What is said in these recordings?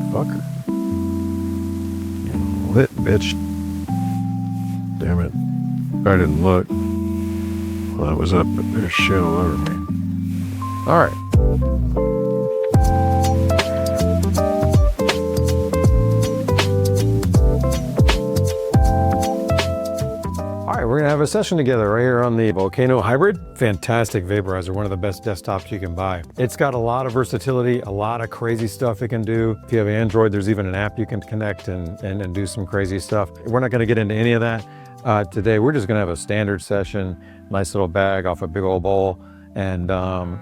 Motherfucker. Lit, bitch. Damn it. I didn't look. Well, I was up, but there's shit all over me. All right. We're gonna have a session together right here on the Volcano Hybrid. Fantastic vaporizer, one of the best desktops you can buy. It's got a lot of versatility, a lot of crazy stuff it can do. If you have Android, there's even an app you can connect and do some crazy stuff. We're not gonna get into any of that today. We're just gonna have a standard session, nice little bag off a big old bowl, and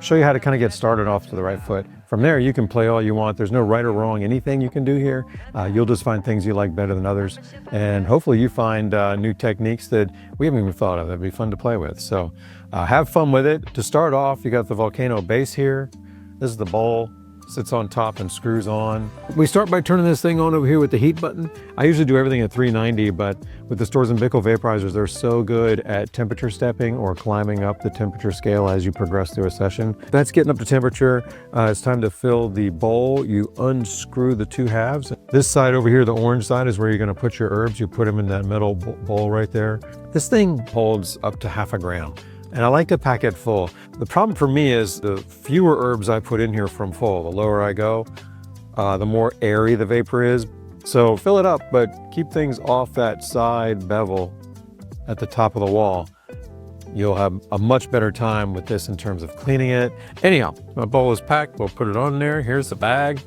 show you how to kind of get started off to the right foot. From there, you can play all you want. There's no right or wrong, anything you can do here. You'll just find things you like better than others. And hopefully you find new techniques that we haven't even thought of that'd be fun to play with. So have fun with it. To start off, you got the Volcano base here. This is the bowl. Sits on top and screws on. We start by turning this thing on over here with the heat button. I usually do everything at 390, but with the Storz & Bickel vaporizers, they're so good at temperature stepping or climbing up the temperature scale as you progress through a session. That's getting up to temperature. It's time to fill the bowl. You unscrew the two halves. This side over here, the orange side, is where you're gonna put your herbs. You put them in that middle bowl right there. This thing holds up to 1/2 gram. And I like to pack it full. The problem for me is the fewer herbs I put in here from full, the lower I go, the more airy the vapor is. So fill it up, but keep things off that side bevel at the top of the wall. You'll have a much better time with this in terms of cleaning it. Anyhow, my bowl is packed. We'll put it on there. Here's the bag.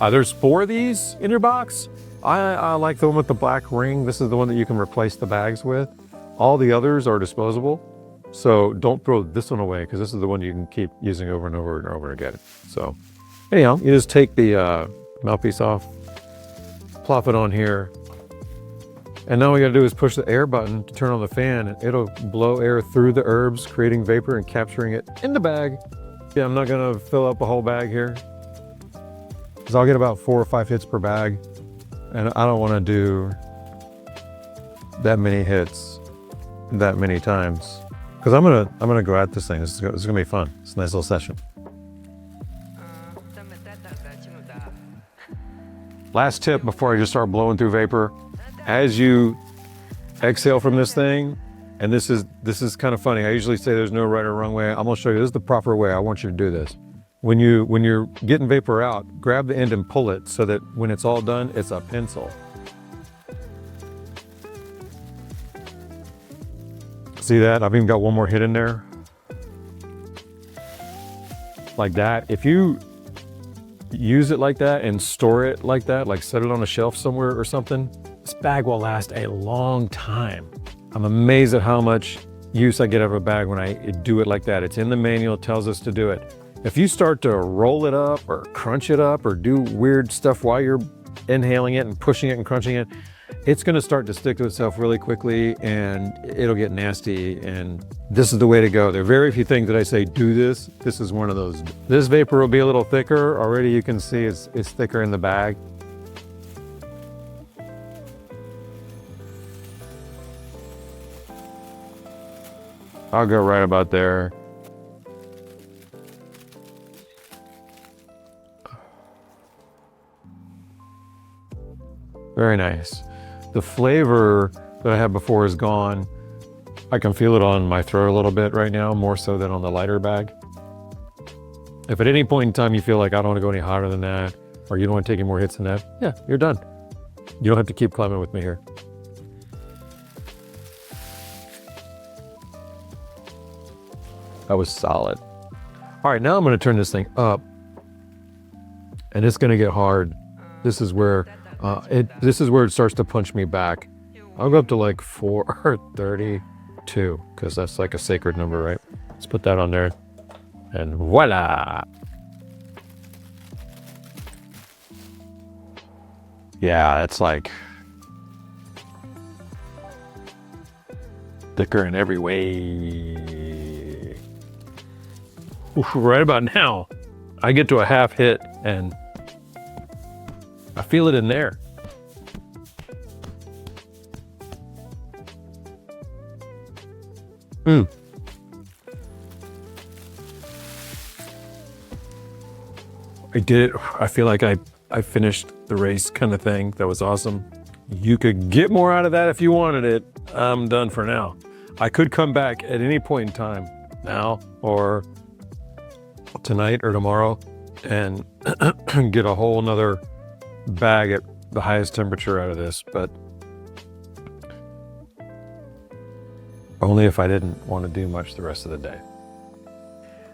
There's 4 of these in your box. I like the one with the black ring. This is the one that you can replace the bags with. All the others are disposable. So don't throw this one away, because this is the one you can keep using over and over and over again. So anyhow, you just take the mouthpiece off, plop it on here, and now all you gotta do is push the air button to turn on the fan, and it'll blow air through the herbs, creating vapor and capturing it in the bag. Yeah, I'm not gonna fill up a whole bag here, because I'll get about 4 or 5 hits per bag, and I don't wanna do that many hits that many times. Because I'm gonna go at this thing. This is gonna be fun. It's a nice little session. Last tip before I just start blowing through vapor: as you exhale from this thing, and this is kind of funny. I usually say there's no right or wrong way. I'm gonna show you this is the proper way. I want you to do this. When you're getting vapor out, grab the end and pull it so that when it's all done, it's a pencil. See that? I've even got one more hit in there. Like that. If you use it like that and store it like that, like set it on a shelf somewhere or something, this bag will last a long time. I'm amazed at how much use I get out of a bag when I do it like that. It's in the manual, it tells us to do it. If you start to roll it up or crunch it up or do weird stuff while you're inhaling it and pushing it and crunching it, it's gonna start to stick to itself really quickly and it'll get nasty, and this is the way to go. There are very few things that I say, do this. This is one of those. This vapor will be a little thicker. Already you can see it's thicker in the bag. I'll go right about there. Very nice. The flavor that I had before is gone. I can feel it on my throat a little bit right now, more so than on the lighter bag. If at any point in time you feel like I don't want to go any hotter than that, or you don't want to take any more hits than that, yeah, you're done. You don't have to keep climbing with me here. That was solid. All right, now I'm going to turn this thing up, and it's going to get hard. This is where it starts to punch me back. I'll go up to like 432, because that's like a sacred number, right? Let's put that on there, and voila! Yeah, it's like thicker in every way. Oof, right about now, I get to a half hit, and I feel it in there. I did it. I feel like I I finished the race kind of thing. That was awesome. You could get more out of that if you wanted it. I'm done for now. I could come back at any point in time, now or tonight or tomorrow, and get a whole nother bag at the highest temperature out of this, but only if I didn't want to do much the rest of the day.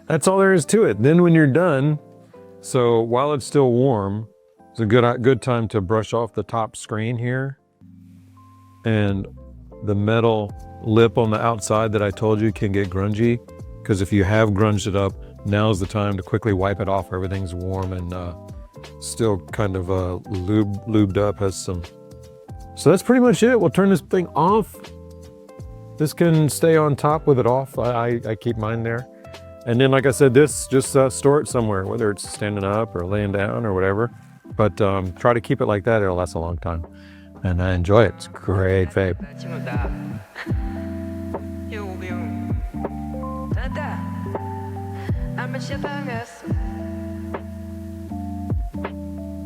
That's all there is to it. Then when you're done, so while it's still warm, it's a good time to brush off the top screen here, and the metal lip on the outside that I told you can get grungy, because if you have grunged it up, now's the time to quickly wipe it off. Everything's warm and still kind of lubed up, has some. So that's pretty much it. We'll turn this thing off. This can stay on top with it off. I keep mine there. And then, like I said, this, just store it somewhere, whether it's standing up or laying down or whatever. But try to keep it like that. It'll last a long time. And I enjoy it. It's great vape. I'm a